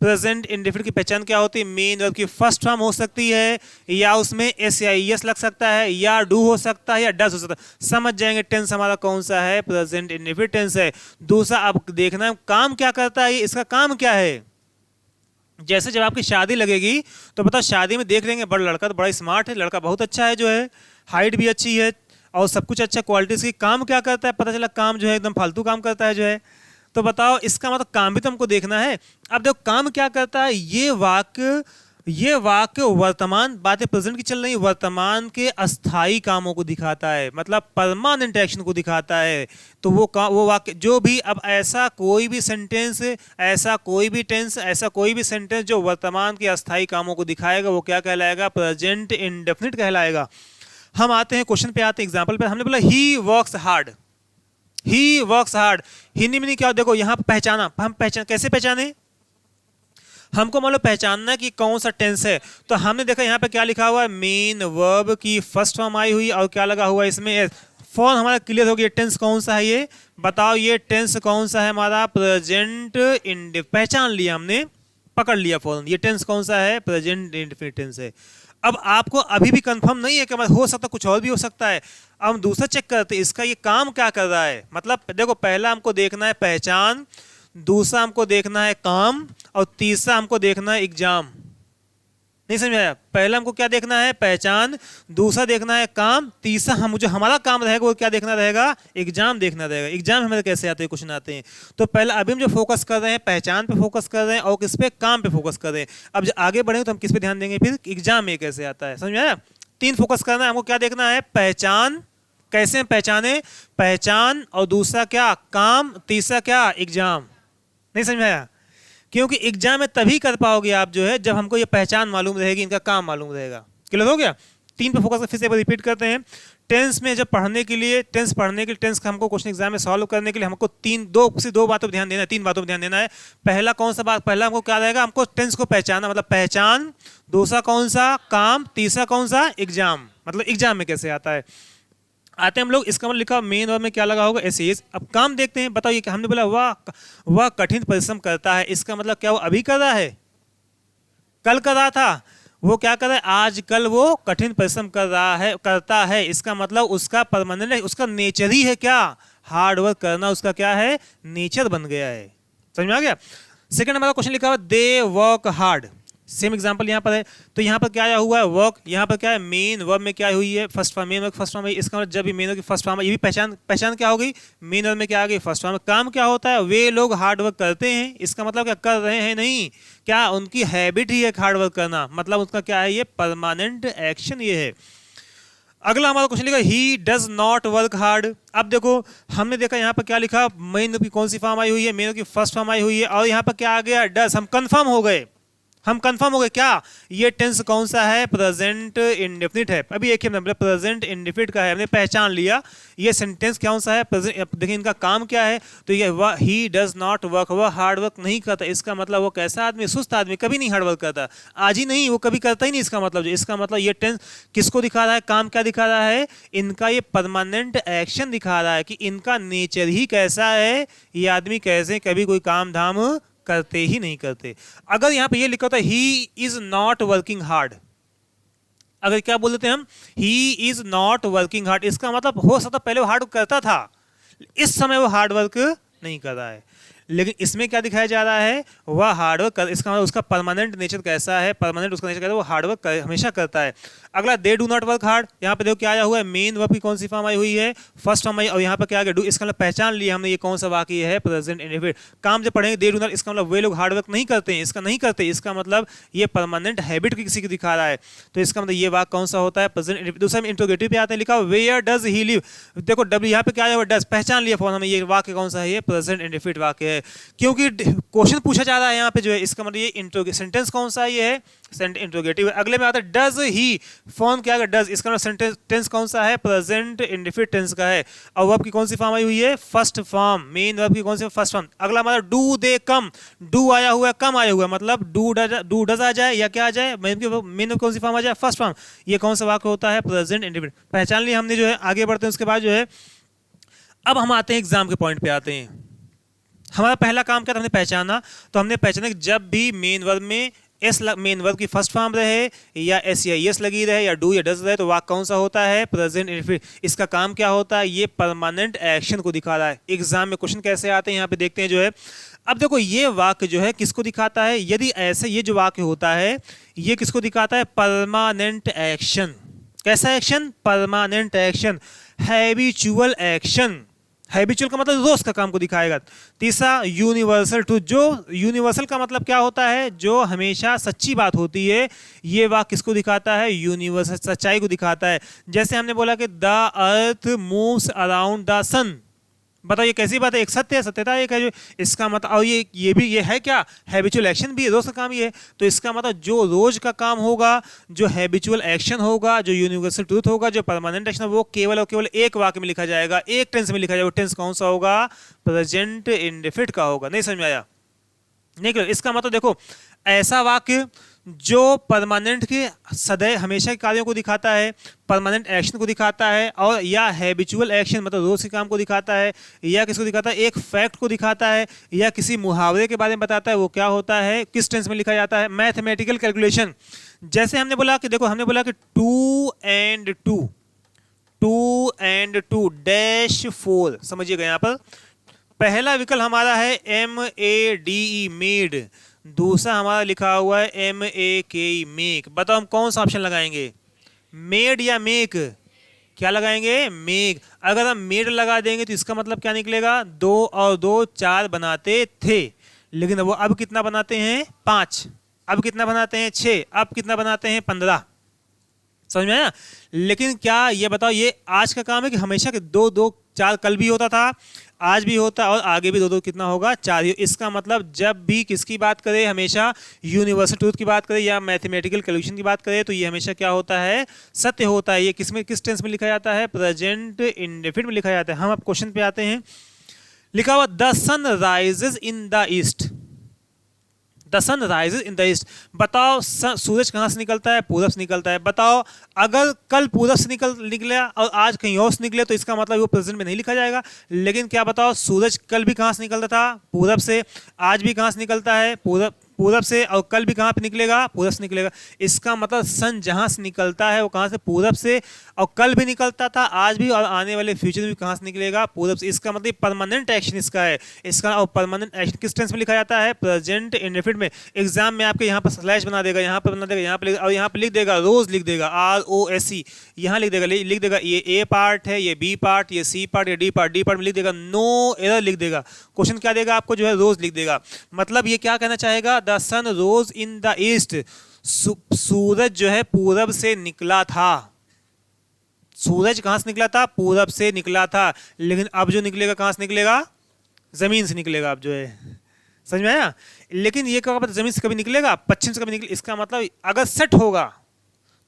प्रेजेंट इंडेफिनिट की पहचान क्या होती है, मेन वर्ब की फर्स्ट फॉर्म हो सकती है, या उसमें एस या एस लग सकता है, या डू हो सकता है, या डज हो सकता है। समझ जाएंगे टेंस हमारा कौन सा है, प्रेजेंट इंडेफिनिट टेंस है। दूसरा अब देखना है काम क्या करता है, इसका काम क्या है। जैसे जब आपकी शादी लगेगी तो बताओ शादी में देख लेंगे, बड़ा लड़का तो बड़ा स्मार्ट है, लड़का बहुत अच्छा है, जो है हाइट भी अच्छी है और सब कुछ अच्छा क्वालिटी की। काम क्या करता है, पता चला काम जो है एकदम फालतू काम करता है जो है। तो बताओ इसका मतलब काम भी तो हमको देखना है। अब देखो काम क्या करता है, ये वाक्य वर्तमान बातें प्रेजेंट की चल रही, वर्तमान के अस्थाई कामों को दिखाता है, मतलब परमानेंट एक्शन को दिखाता है। तो वो वाक्य जो भी, अब ऐसा कोई भी सेंटेंस, ऐसा कोई भी टेंस, ऐसा कोई भी सेंटेंस जो वर्तमान के अस्थाई कामों को दिखाएगा वो क्या कहलाएगा, प्रेजेंट इंडेफिनिट कहलाएगा। हम आते हैं क्वेश्चन पे, आते हैं एग्जाम्पल पे। हमने बोला he works hard, he works hard, Hindi में नहीं क्या, देखो यहाँ पर पहचाना, हम कैसे पहचाने, हमको मान लो पहचानना कि कौन सा टेंस है। तो हमने देखा यहाँ पे क्या लिखा हुआ है, मेन वर्ब की फर्स्ट फॉर्म आई हुई और क्या लगा हुआ है इसमें एस। फॉर्म हमारा क्लियर हो गया, टेंस कौन सा है ये बताओ, ये टेंस कौन सा है हमारा, प्रेजेंट इंडेफिनिट। पहचान लिया हमने, पकड़ लिया फॉर्म, ये टेंस कौन सा है, प्रेजेंट इंडेफिनिट टेंस है। अब आपको अभी भी कंफर्म नहीं है कि हो सकता कुछ और भी हो सकता है। अब हम दूसरा चेक करते हैं इसका ये काम क्या कर रहा है। मतलब देखो पहला हमको देखना है पहचान, दूसरा हमको देखना है काम, और तीसरा हमको देखना है एग्जाम। नहीं समझ आया, पहला हमको क्या देखना है, पहचान, दूसरा देखना है काम, तीसरा हम जो हमारा काम रहेगा वो क्या देखना रहेगा, एग्जाम देखना रहेगा। एग्जाम हमारे कैसे आते हैं, क्वेश्चन आते हैं। तो पहले अभी हम जो फोकस कर रहे हैं पहचान पे फोकस कर रहे हैं और किस पे, काम पे फोकस कर रहे हैं। अब जब आगे बढ़ेंगे तो हम किस पे ध्यान देंगे, फिर एग्जाम में कैसे आता है, समझ में आया। 3 फोकस करना है हमको, क्या देखना है, पहचान, कैसे पहचाने, पहचान, और दूसरा क्या, काम, तीसरा क्या, एग्जाम। नहीं समझ में आया, क्योंकि एग्जाम में तभी कर पाओगे आप जो है जब हमको ये पहचान मालूम रहेगी, इनका काम मालूम रहेगा। क्लियर हो गया। 3 पे फोकस, फिर से रिपीट करते हैं। टेंस में जब पढ़ने के लिए, टेंस का हमको क्वेश्चन एग्जाम में सॉल्व करने के लिए हमको 2 बातों पर ध्यान देना है, 3 बातों पर ध्यान देना है। पहला कौन सा बात, पहला हमको क्या रहेगा, हमको टेंस को पहचाना, मतलब पहचान, दूसरा कौन सा, काम, तीसरा कौन सा, एग्जाम, मतलब एग्जाम में कैसे आता है। आते हैं हम लोग, इसका मतलब लिखा मेन वर्ब में क्या लगा होगा, एसेज। अब काम देखते हैं, बताओ ये हमने बोला वह कठिन परिश्रम करता है, इसका मतलब क्या, वो अभी कर रहा है, कल कर रहा था, वो क्या कर रहा है, आज कल वो कठिन परिश्रम करता है। इसका मतलब उसका परमानेंट है, उसका नेचर ही है क्या, हार्ड वर्क करना, उसका क्या है, नेचर बन गया है। समझ में आ गया। सेकंड हमारा क्वेश्चन लिखा हुआ they work hard, same example यहाँ पर है। तो यहाँ पर क्या आया हुआ है, वर्क, यहाँ पर क्या है, मेन वर्ब में क्या हुई है, first form, main verb first form है। इसका मतलब जब भी मेन वर्ब की फर्स्ट फॉर्म है, ये भी पहचान क्या हो गई, मेन वर्ब में क्या आ गई, फर्स्ट फॉर्म। काम क्या होता है, वे लोग हार्ड वर्क करते हैं, इसका मतलब क्या, कर रहे हैं नहीं, क्या उनकी हैबिट ही है हार्ड वर्क करना, मतलब उसका क्या है, ये परमानेंट एक्शन ये है। अगला हमारा क्वेश्चन लिखा he does not work hard. अब देखो हमने देखा यहाँ पर क्या लिखा, मेन वर्ब की कौन सी फॉर्म आई हुई है, मेन वर्ब की फर्स्ट फॉर्म आई हुई है, और यहाँ पर क्या आ गया, डज। हम कंफर्म हो गए क्या, ये टेंस कौन सा है, प्रेजेंट इंडेफिनिट है। अभी एक ही हमने प्रेजेंट इंडेफिनिट का है, हमने पहचान लिया। ये सेंटेंस कौन सा है, प्रेजेंट। देखिए इनका काम क्या है, तो ये ही डज नॉट वर्क, वह हार्ड वर्क नहीं करता। इसका मतलब वो कैसा आदमी, सुस्त आदमी, कभी नहीं हार्ड वर्क करता, आज ही नहीं, वो कभी करता ही नहीं। इसका मतलब ये टेंस किसको दिखा रहा है, काम क्या दिखा रहा है, इनका ये परमानेंट एक्शन दिखा रहा है कि इनका नेचर ही कैसा है, ये आदमी कैसे कभी कोई काम धाम करते ही नहीं करते। अगर यहाँ पे ये लिखा होता है he is not working hard, अगर क्या बोल देते हैं हम, he is not working hard, इसका मतलब हो सकता पहले वो हार्ड वर्क करता था, इस समय वो हार्ड वर्क नहीं कर रहा है। लेकिन इसमें क्या दिखाया जा रहा है, वह हार्ड वर्क कर, इसका मतलब उसका परमानेंट नेचर कैसा है, परमानेंट उसका नेचर कैसा है, वो हार्ड वर्क हमेशा करता है। अगला they do not work hard, यहाँ पे देखो क्या आया हुआ है, मेन वर्ब की कौन सी फॉर्म आई हुई है, फर्स्ट फॉर्म आई, और यहाँ पे क्या आ गया, डू। इसका मतलब पहचान लिया हमने, ये कौन सा वाक्य है, प्रेजेंट इंडेफिनिट। काम जब पढ़ेंगे दे डू नॉट, इसका मतलब वे लोग हार्ड वर्क नहीं करते हैं, इसका नहीं करते, इसका मतलब ये परमानेंट हैबिट किसी को दिखा रहा है। तो इसका मतलब ये वाक्य कौन सा होता है, प्रेजेंट इंडेफिनिट। दूसरा में इंट्रोगेटिव पे आते हैं, लिखा वेयर डज ही लिव, देखो डब्ल्यू यहाँ पे क्या आया हुआ, डज, पहचान लिया फॉर्म हमें, ये वाक्य कौन सा है, ये प्रेजेंट इंडेफिनिट वाक्य है, क्योंकि क्वेश्चन पूछा जा रहा है यहाँ पे जो है, इसका मतलब ये सेंटेंस कौन सा है, ये है इंट्रोगेटिव। अगले में आता है डज ही, फॉर्म क्या है, डज, इसका मतलब टेंस कौन सा है, प्रेजेंट इंडेफिनिट टेंस का है, और वर्ब की कौन सी फॉर्म आई हुई है, फर्स्ट फॉर्म, मेन वर्ब की कौन सी, फर्स्ट फॉर्म। अगला हमारा डू दे कम, डू आया हुआ है, कम आया हुआ है, मतलब डू डज आ जाए या क्या आ जाए, मेन कौन सी फॉर्म आ जाए, फर्स्ट फॉर्म। ये कौन सा वाक्य होता है, प्रेजेंट इंडेफिनिट। पहचान लिया हमने जो है, आगे बढ़ते हैं उसके बाद जो है, अब हम आते हैं एग्जाम के पॉइंट पे आते हैं। हमारा पहला काम क्या था, हमने पहचाना, तो हमने पहचाना कि जब भी मेन वर्ब में मेन वर्ब की फर्स्ट फॉर्म रहे, या एस या यस लगी रहे, या डू या डज रहे, तो वाक्य कौन सा होता है, प्रेजेंट इंडेफिनिट। इसका काम क्या होता है, ये परमानेंट एक्शन को दिखा रहा है। एग्जाम में क्वेश्चन कैसे आते हैं यहाँ पे देखते हैं जो है। अब देखो ये वाक्य जो है किसको दिखाता है, यदि ऐसे ये जो वाक्य होता है ये किसको दिखाता है, परमानेंट एक्शन। कैसा action, permanent action, habitual action, habitual का मतलब रोज का काम को दिखाएगा। तीसरा यूनिवर्सल ट्रूथ, जो यूनिवर्सल का मतलब क्या होता है, जो हमेशा सच्ची बात होती है, ये वाक्य किसको दिखाता है, यूनिवर्सल सच्चाई को दिखाता है। जैसे हमने बोला कि the earth moves around the sun, बताओ ये कैसी बात है, एक सत्य है, सत्यता एक है जो, इसका मतलब, और ये है क्या, हैबिचुअल एक्शन भी है, रोज का काम ही है। तो इसका मतलब जो रोज का काम होगा, जो हैबिचुअल एक्शन होगा, जो यूनिवर्सल ट्रूथ होगा, जो परमानेंट एक्शन, वो केवल और केवल एक वाक्य में लिखा जाएगा, एक टेंस में लिखा जाएगा। टेंस कौन सा होगा, प्रेजेंट इंडेफिनिट का होगा। नहीं समझ में आया, नहीं क्लियर। इसका मतलब देखो, ऐसा वाक्य जो परमानेंट के सदैव हमेशा के कार्यों को दिखाता है, परमानेंट एक्शन को दिखाता है, और या हैबिचुअल एक्शन मतलब रोज के काम को दिखाता है, या किसको दिखाता है, एक फैक्ट को दिखाता है, या किसी मुहावरे के बारे में बताता है, वो क्या होता है, किस टेंस में लिखा जाता है, मैथमेटिकल कैलकुलेशन। जैसे हमने बोला कि देखो, हमने बोला कि 2 and 2 डैश 4, समझिएगा यहाँ पर पहला विकल्प हमारा है MADE मेड, दूसरा हमारा लिखा हुआ है MAKE मेक। बताओ हम कौन सा ऑप्शन लगाएंगे, मेड या मेक, क्या लगाएंगे, मेक। अगर हम मेड लगा देंगे तो इसका मतलब क्या निकलेगा, 2 और 2 4 बनाते थे, लेकिन वो अब कितना बनाते हैं, 5। अब कितना बनाते हैं, 6। अब कितना बनाते हैं, 15। समझ में आया। लेकिन क्या ये बताओ, ये आज का काम है कि हमेशा के 2 2 4 कल भी होता था, आज भी होता है, और आगे भी 2 2 कितना होगा, 4 ही। इसका मतलब जब भी किसकी बात करें, हमेशा यूनिवर्सल ट्रूथ की बात करें या मैथमेटिकल कैलकुलेशन की बात करें, तो ये हमेशा क्या होता है, सत्य होता है। ये किस टेंस में लिखा जाता है, प्रेजेंट इंडेफिनिट में लिखा जाता है। हम अब क्वेश्चन पे आते हैं। लिखा हुआ the sun rises in the east, the sun rises in the east. बताओ सूरज कहाँ से निकलता है, पूरब से निकलता है। बताओ अगर कल पूरब से निकला और आज कहीं और से निकले, तो इसका मतलब वो प्रेजेंट में नहीं लिखा जाएगा। लेकिन क्या बताओ, सूरज कल भी कहाँ से निकलता था, पूरब से, आज भी कहाँ से निकलता है, पूरब से, और कल भी कहाँ पे निकलेगा, पूरब से निकलेगा। इसका मतलब सन जहाँ से निकलता है वो कहाँ से, पूरब से, और कल भी निकलता था, आज भी, और आने वाले फ्यूचर में भी कहाँ से निकलेगा, पूरब से। इसका मतलब परमानेंट एक्शन इसका है। इसका और परमानेंट एक्शन किस टेंस में लिखा जाता है, प्रेजेंट इंडेफिनिट में। एग्जाम में आपके यहाँ पर स्लैश बना देगा, यहाँ पर बना देगा, यहाँ पर, और यहाँ पर लिख देगा, रोज लिख देगा, ROSE, यहाँ लिख देगा ये A पार्ट है, ये B पार्ट, ये C पार्ट, ये D पार्ट में लिख देगा, नो एरर लिख देगा। क्वेश्चन क्या देगा आपको, जो है रोज लिख देगा। मतलब ये क्या कहना चाहेगा, the sun rose in the east, सूरज जो है पूरब से निकला था। सूरज कहां से निकला था, पूरब से निकला था। लेकिन अब जो निकलेगा कहां से निकलेगा, जमीन से निकलेगा। अब जो है, समझ में आया। लेकिन ये क्या पता, जमीन से कभी निकलेगा, पश्चिम से कभी निकले। इसका मतलब अगर सेट होगा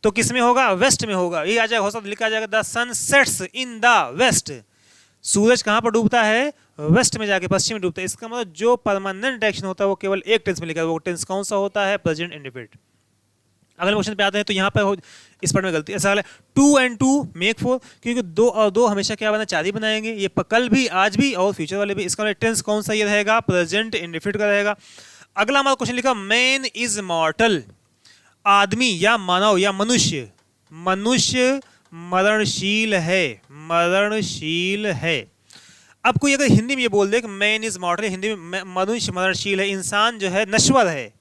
तो किस में होगा, वेस्ट में होगा। ये आ जाएगा, हो सकता लिखा जाएगा the sun sets in the west, सूरज कहां पर डूबता है, वेस्ट में जाके, पश्चिम में डूबता है। इसका मतलब जो परमानेंट एक्शन होता है वो केवल एक टेंस में लिखा है। वो टेंस कौन सा होता है, प्रेजेंट इंडेफिनिट। अगले क्वेश्चन पे आते हैं। तो यहाँ पर इस पर में गलती ऐसा है, 2 and 2 मेक 4, क्योंकि 2 और 2 हमेशा क्या बना, 4 ही बनाएंगे। ये कल भी, आज भी, और फ्यूचर वाले भी। इसका टेंस कौन सा ये रहेगा, प्रेजेंट इंडेफिनिट का रहेगा। अगला हमारा क्वेश्चन लिखा, मैन इज मॉर्टल, आदमी या मानव या मनुष्य मरणशील है, मरणशील है। अब कोई अगर हिंदी में ये बोल दे कि मैन इज मॉर्टल, हिंदी में मनुष्य मरणशील है, इंसान जो है नश्वर है,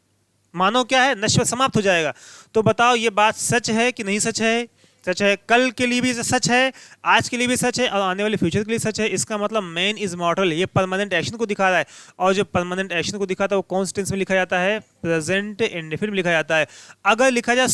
मानव क्या है, नश्वर, समाप्त हो जाएगा। तो बताओ ये बात सच है कि नहीं सच है, सच है। कल के लिए भी सच है, आज के लिए भी सच है, और आने वाले फ्यूचर के लिए सच है। इसका मतलब मैन इज मॉर्टल, ये परमानेंट एक्शन को दिखा रहा है। और जो परमानेंट एक्शन को दिखाता है वो कौन से टेंस में लिखा जाता है, प्रेजेंट इंडेफिनिट में लिखा जाता है। अगर लिखा जाए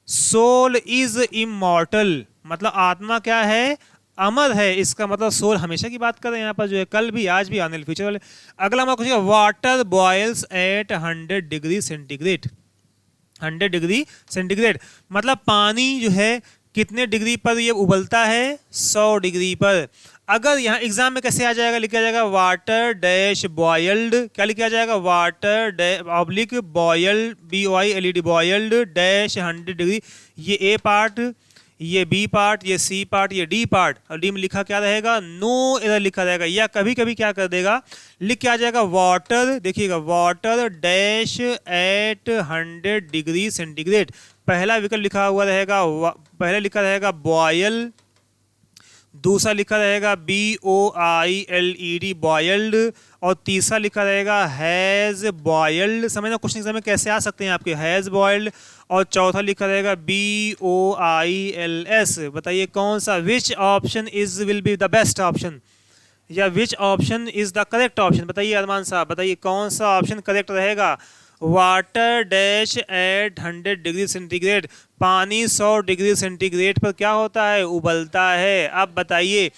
सोल इज इमॉर्टल, मतलब आत्मा क्या है, अमर है। इसका मतलब सोल हमेशा की बात कर रहे हैं यहाँ पर, जो है कल भी, आज भी, आने वाले फ्यूचर वाले। अगला हमारा कुछ, water boils at 100 degree centigrade, 100 degree centigrade, मतलब पानी जो है कितने डिग्री पर ये उबलता है, 100 डिग्री पर। अगर यहाँ एग्जाम में कैसे आ जाएगा, लिखा जाएगा वाटर डैश बॉयल्ड, क्या लिखा जाएगा, water oblique boiled, BOILED boiled dash 100 degree. ये A पार्ट, ये B पार्ट, ये C पार्ट, ये D पार्ट, और D में लिखा क्या रहेगा, नो एरर लिखा रहेगा। या कभी कभी क्या कर देगा, लिख के आ जाएगा वाटर, देखिएगा water dash at 100 degree centigrade. पहला विकल्प लिखा हुआ रहेगा, पहले लिखा रहेगा बॉयल, दूसरा लिखा रहेगा BOILED बॉयल्ड, और तीसरा लिखा रहेगा हैज बॉयल्ड। समझना क्वेश्चन एग्जाम में कैसे आ सकते हैं आपके, हैज बॉयल्ड, और चौथा लिखा रहेगा BOILS। बताइए कौन सा, which option is will be the best option. या which option is the correct option? बताइए अरमान साहब, बताइए कौन सा ऑप्शन करेक्ट रहेगा? Water dash at 100 degree centigrade, पानी 100 डिग्री सेंटीग्रेड पर क्या होता है? उबलता है। अब बताइए,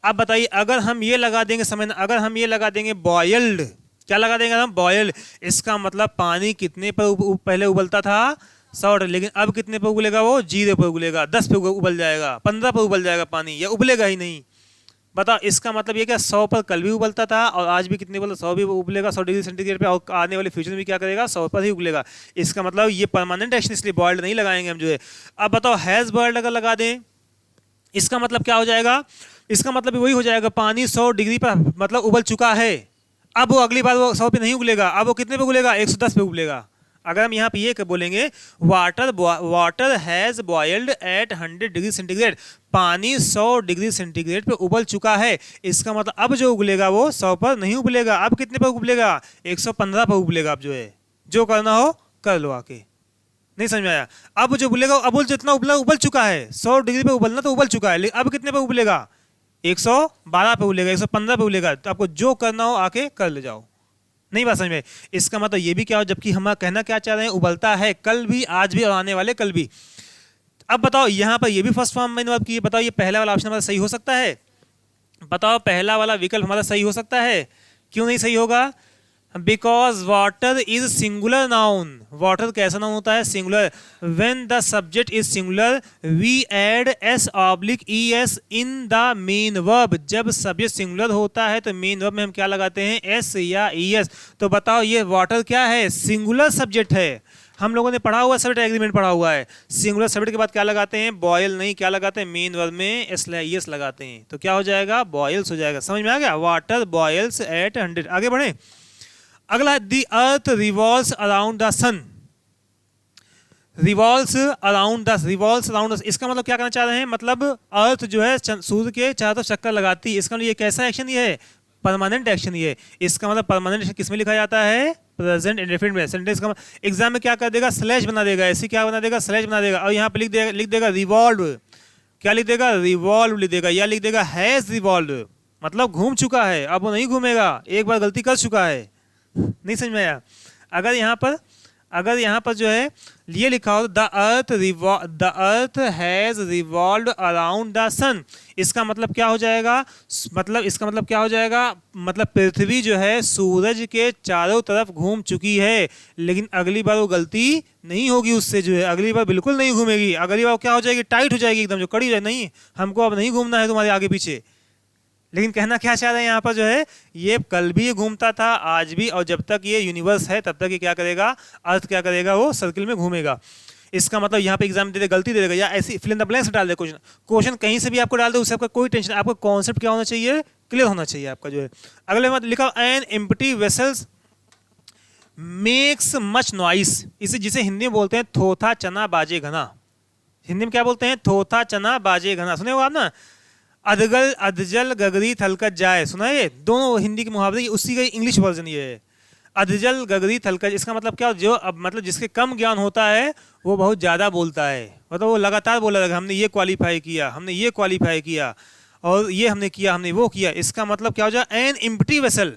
अब बताइए अगर हम ये लगा देंगे समय, अगर हम ये लगा देंगे बॉयल्ड, क्या लगा देंगे हम? बॉयल्ड। इसका मतलब पानी कितने पर पहले उबलता था? 100, लेकिन अब कितने पर उबलेगा? वो 0 पर उबलेगा, 10 पे उबल जाएगा, 15 पर उबल जाएगा पानी, या उबलेगा ही नहीं। बताओ, इसका मतलब ये क्या 100 पर कल भी उबलता था और आज भी कितने पर? 100 भी उबलेगा 100 डिग्री सेंटीग्रेड पे, और आने वाले फ्यूचर में भी क्या करेगा? 100 पर ही उबलेगा। इसका मतलब ये परमानेंट एक्शन, इसलिए बॉयल्ड नहीं लगाएंगे हम जो है। अब बताओ हैज बॉयल्ड अगर लगा दें, इसका मतलब क्या हो जाएगा? इसका मतलब वही हो जाएगा, पानी 100 डिग्री पर मतलब उबल चुका है। अब वो अगली बार वो 100 पे नहीं उबलेगा, अब वो कितने पे उबलेगा? 110 पे उबलेगा। अगर हम यहाँ पे ये बोलेंगे water has boiled at 100 degree centigrade, पानी 100 डिग्री सेंटीग्रेड पे उबल चुका है, इसका मतलब अब जो उबलेगा वो 100 पर नहीं उबलेगा, अब कितने पर उबलेगा? 115 पर उबलेगा। अब जो है जो करना हो कर लो आके। नहीं समझ में आया? अब जो उबलेगा, अब जितना उबल चुका है, 100 डिग्री पे उबलना तो उबल चुका है, लेकिन अब कितने पे उबलेगा? 112 पे उबलेगा, 115 पे उबलेगा। तो आपको जो करना हो आके कर ले जाओ। नहीं बात समझ में? इसका मतलब ये भी क्या हो, जबकि हम कहना क्या चाह रहे हैं? उबलता है कल भी, आज भी और आने वाले कल भी। अब बताओ यहाँ पर ये भी फर्स्ट फॉर्म मैंने बात की, बताओ ये पहला वाला ऑप्शन हमारा सही हो सकता है? बताओ पहला वाला विकल्प हमारा सही हो सकता है? क्यों नहीं सही होगा? Because water is singular noun. Water कैसा नाउन होता है? Singular. When the subject is singular we add s/es in the main verb. जब सब्जेक्ट सिंगुलर होता है तो मेन वर्ब में हम क्या लगाते हैं? s या es। तो बताओ ये वाटर क्या है? सिंगुलर सब्जेक्ट है। हम लोगों ने पढ़ा हुआ है, सब्जेक्ट एग्रीमेंट पढ़ा हुआ है। सिंगुलर सब्जेक्ट के बाद क्या लगाते हैं? बॉयल नहीं, क्या लगाते हैं? मेन वर्ब में s लगाते हैं। तो क्या हो जाएगा? बॉयल्स हो जाएगा। समझ में आ गया? Water boils at 100। आगे बढ़े। अगला, the earth revolves around the sun. Revolves around the, इसका मतलब क्या कहना चाह रहे हैं? मतलब अर्थ जो है सूर्य के चारों तरफ चक्कर लगाती है। इसका मतलब ये कैसा एक्शन ये है? परमानेंट एक्शन ये है। इसका मतलब परमानेंट एक्शन किसमें लिखा जाता है? प्रेजेंट इंडेफिनिट में। सेंटेंस का एग्जाम में क्या कर देगा? स्लैश बना देगा। ऐसे क्या बना देगा? स्लैश बना देगा। और यहाँ पे लिख देगा रिवॉल्व। क्या लिख देगा? रिवॉल्व लिख देगा, या लिख देगा हैज रिवॉल्व, मतलब घूम चुका है, अब वो नहीं घूमेगा, एक बार गलती कर चुका है। नहीं समझ में आया? अगर यहाँ पर जो है ये लिखा हो the earth has revolved around the sun, इसका मतलब क्या हो जाएगा? इसका मतलब क्या हो जाएगा? मतलब पृथ्वी जो है सूरज के चारों तरफ घूम चुकी है, लेकिन अगली बार वो गलती नहीं होगी उससे, जो है अगली बार बिल्कुल नहीं घूमेगी। अगली बार क्या हो जाएगी? टाइट हो जाएगी एकदम, जो कड़ी हो जाए, नहीं हमको अब नहीं घूमना है तुम्हारे आगे पीछे। लेकिन कहना क्या चाह रहे हैं यहाँ पर जो है, ये कल भी घूमता था, आज भी, और जब तक ये यूनिवर्स है तब तक ये क्या करेगा? अर्थ क्या करेगा? वो सर्किल में घूमेगा। इसका मतलब यहाँ पे एग्जाम दे दे गलती दे देगा, या ऐसी फिल इन द ब्लैंक्स डाल दे क्वेश्चन कहीं से भी आपको डाल दे, उससे आपका कोई टेंशन, आपका कॉन्सेप्ट क्या होना चाहिए? क्लियर होना चाहिए आपका जो है। अगले बात लिखा an empty vessels makes much noise. इसे जिसे हिंदी में बोलते हैं थोथा चना बाजे घना। हिंदी में क्या बोलते हैं? थोथा चना बाजे घना। सुने हो आप ना? अधजल गगरी थलकत जाए, सुना है? ये दोनों हिंदी के मुहावरे, उसी का इंग्लिश वर्जन ये है। अधजल गगरी थलकत, इसका मतलब क्या? जो अब मतलब जिसके कम ज्ञान होता है वो बहुत ज़्यादा बोलता है, मतलब वो लगातार बोला रहेगा, हमने ये क्वालिफाई किया, हमने ये क्वालिफाई किया, और ये हमने किया, हमने वो किया। इसका मतलब क्या हो जाए? An empty vessel.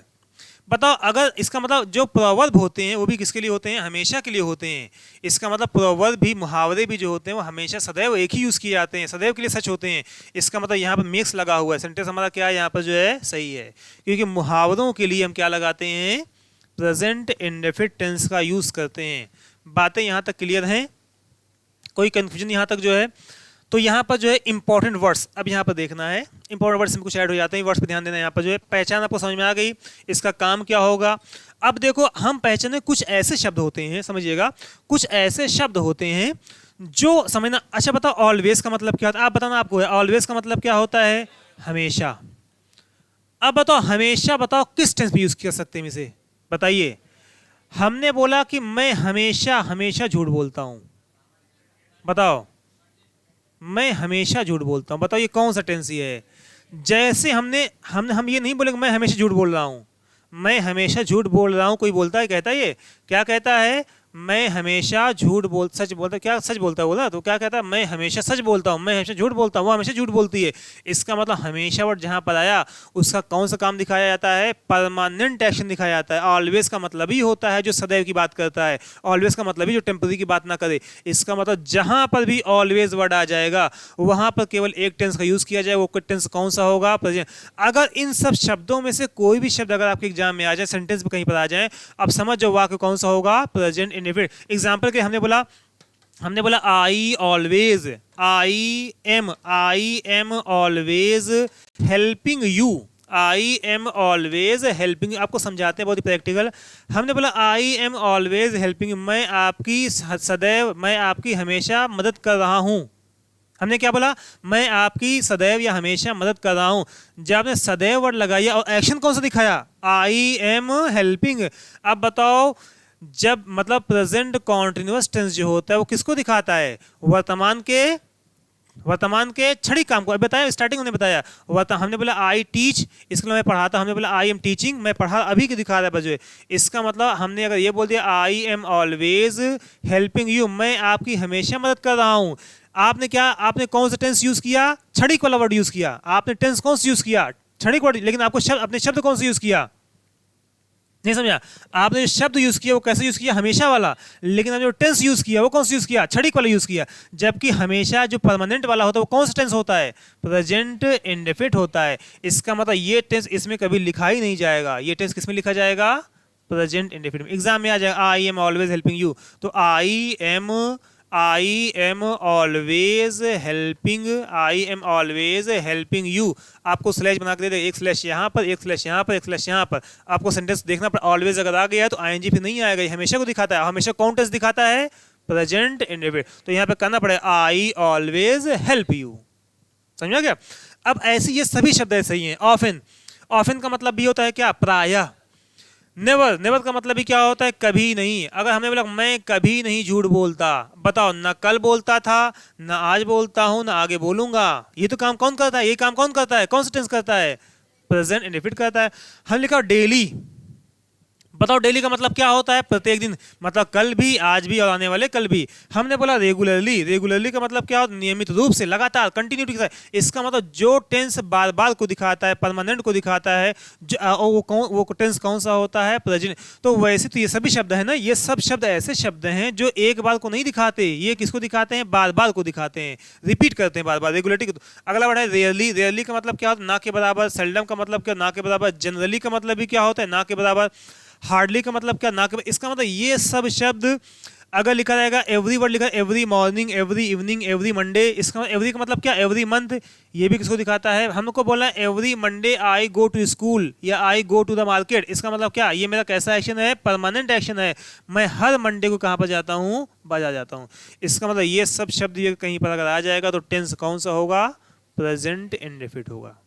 बताओ, अगर इसका मतलब जो प्रोवर्ब होते हैं वो भी किसके लिए होते हैं? हमेशा के लिए होते हैं। इसका मतलब प्रोवर्ब भी, मुहावरे भी जो होते हैं वो हमेशा सदैव एक ही यूज़ किए जाते हैं, सदैव के लिए सच होते हैं। इसका मतलब यहाँ पर मिक्स लगा हुआ है। सेंटेंस हमारा क्या है यहाँ पर जो है? सही है, क्योंकि मुहावरों के लिए हम क्या लगाते हैं? प्रेजेंट इंडेफिनिट टेंस का यूज़ करते हैं। बातें यहाँ तक क्लियर हैं? कोई कन्फ्यूजन यहाँ तक जो है? तो यहाँ पर जो है इंपॉर्टेंट वर्ड्स, अब यहाँ पर देखना है। इंपॉर्टेंट वर्ड्स में कुछ ऐड हो जाते हैं, वर्ड्स पर ध्यान देना। यहाँ पर जो है पहचान आपको समझ में आ गई, इसका काम क्या होगा? अब देखो, हम पहचाने कुछ ऐसे शब्द होते हैं, समझिएगा, कुछ ऐसे शब्द होते हैं जो समझना। अच्छा बताओ, ऑलवेज का मतलब क्या होता है? आप बताना, आपको ऑलवेज का मतलब क्या होता है? हमेशा। अब बताओ हमेशा, बताओ किस टेंस में यूज कर सकते हैं इसे? बताइए। हमने बोला कि मैं हमेशा हमेशा झूठ बोलता हूं, बताओ मैं हमेशा झूठ बोलता हूं, बताओ ये कौन सा टेंस ये है? जैसे हम ये नहीं बोले मैं हमेशा झूठ बोल रहा हूं, मैं हमेशा झूठ बोल रहा हूं। कोई बोलता है, कहता है ये क्या कहता है? मैं हमेशा सच बोलता, क्या सच बोलता है बोला, तो क्या कहता है, मैं हमेशा सच बोलता हूँ, मैं हमेशा झूठ बोलता हूँ, वो हमेशा झूठ बोलती है। इसका मतलब हमेशा वर्ड जहाँ पर आया उसका कौन सा काम दिखाया जाता है, परमानेंट एक्शन दिखाया जाता है। ऑलवेज का मतलब ही होता है जो सदैव की बात करता है, ऑलवेज का मतलब ही जो टेम्पररी की बात ना करे। इसका मतलब जहाँ पर भी ऑलवेज वर्ड आ जाएगा वहाँ पर केवल एक टेंस का यूज किया जाए, वो टेंस कौन सा होगा, प्रेजेंट। अगर इन सब शब्दों में से कोई भी शब्द अगर आपके एग्जाम में आ जाए, सेंटेंस में कहीं पर आ जाए, अब समझ जाओ वाक्य कौन सा होगा, प्रेजेंट इंडेफिनिट। एग्जांपल के हमने बोला आई am always helping you, I am always helping. आपको समझाते हैं बहुत ही प्रैक्टिकल। हमने बोला आई एम ऑलवेज हेल्पिंग, मैं आपकी हमेशा मदद कर रहा हूं। हमने क्या बोला, मैं आपकी सदैव या हमेशा मदद कर रहा हूं। जब आपने सदैव वर्ड लगाया और एक्शन कौन सा दिखाया, आई एम हेल्पिंग। अब बताओ, जब मतलब प्रेजेंट कॉन्टिन्यूअस टेंस जो होता है वो किसको दिखाता है, वर्तमान के क्षणिक काम को। बताया स्टार्टिंग में बताया, हमने बोला आई टीच, इसके लिए मैं पढ़ाता, हमने बोला आई एम टीचिंग, मैं पढ़ा अभी की दिखा रहा है बजे। इसका मतलब हमने अगर ये बोल दिया आई एम ऑलवेज हेल्पिंग यू, मैं आपकी हमेशा मदद कर रहा हूं। आपने कौन सा टेंस यूज किया, क्षणिक वाला वर्ड यूज किया। आपने टेंस कौन सा यूज किया, क्षणिक वर्ड, लेकिन आपको अपने शब्द कौन सा यूज किया, नहीं समझा। आपने जो शब्द यूज किया वो कैसे यूज किया, हमेशा वाला, लेकिन आपने जो टेंस यूज किया वो कौन सा यूज किया, क्षणिक वाला यूज किया। जबकि हमेशा जो परमानेंट वाला होता है वो कौन सा टेंस होता है, प्रेजेंट इंडेफिनिट होता है। इसका मतलब ये टेंस इसमें कभी लिखा ही नहीं जाएगा। ये टेंस किसमें लिखा जाएगा, प्रेजेंट इंडेफिनिट। एग्जाम में आ जाएगा I am always helping you, तो I am always helping you. आपको स्लैश बना के दे दे, एक स्लैश यहाँ पर, एक स्लैश यहाँ पर, एक स्लैश यहाँ पर। आपको सेंटेंस देखना पर ऑलवेज अगर आ गया तो आईएनजी फिर नहीं आएगा, ये हमेशा को दिखाता है। हमेशा कौन टेंस दिखाता है, प्रेजेंट इंडेफिनिट। तो यहाँ पे करना पड़ेगा आई ऑलवेज हेल्प यू। समझा क्या। अब ऐसे ये सभी शब्द ऐसे ही हैं। ऑफन का मतलब भी होता है क्या, प्रायः। नेवर का मतलब भी क्या होता है, कभी नहीं। अगर हमने बोला मैं कभी नहीं झूठ बोलता, बताओ, ना कल बोलता था, ना आज बोलता हूं, ना आगे बोलूंगा। ये तो काम कौन करता है, ये काम कौन करता है, कौन सा टेंस करता है, प्रेजेंट इंडेफिनिट करता है। हम लिखा डेली, बताओ डेली का मतलब क्या होता है, प्रत्येक दिन, मतलब कल भी, आज भी और आने वाले कल भी। हमने बोला रेगुलरली का मतलब क्या होता है, नियमित रूप से, लगातार, कंटिन्यूटी के साथ। इसका मतलब जो टेंस बार बार को दिखाता है, परमानेंट को दिखाता है, वो टेंस कौन सा होता है, प्रेजेंट। तो वैसे तो ये सभी शब्द है ना, ये सब शब्द ऐसे शब्द हैं जो एक बार को नहीं दिखाते, ये किसको दिखाते हैं, बार बार को दिखाते हैं, रिपीट करते हैं बार बार, रेगुलरिटी। अगला वर्ड है रेयरली का मतलब क्या होता है, ना के बराबर। सेल्डम का मतलब क्या, ना के बराबर। जनरली का मतलब भी क्या होता है, ना के बराबर। हार्डली का मतलब क्या, ना के। इसका मतलब ये सब शब्द अगर लिखा जाएगा, एवरी वर्ड लिखा, every morning, every evening, every Monday. इसका एवरी का मतलब क्या, एवरी मंथ। ये भी किसको दिखाता है, हमको बोला every Monday I go to school या I go to the market. इसका मतलब क्या, ये मेरा कैसा एक्शन है, परमानेंट एक्शन है। मैं हर मंडे को कहाँ पर जाता हूँ, बाजार जाता हूँ। इसका मतलब ये सब शब्द ये कहीं पर अगर आ जाएगा तो टेंस कौन सा होगा, प्रेजेंट इंडेफिनिट होगा।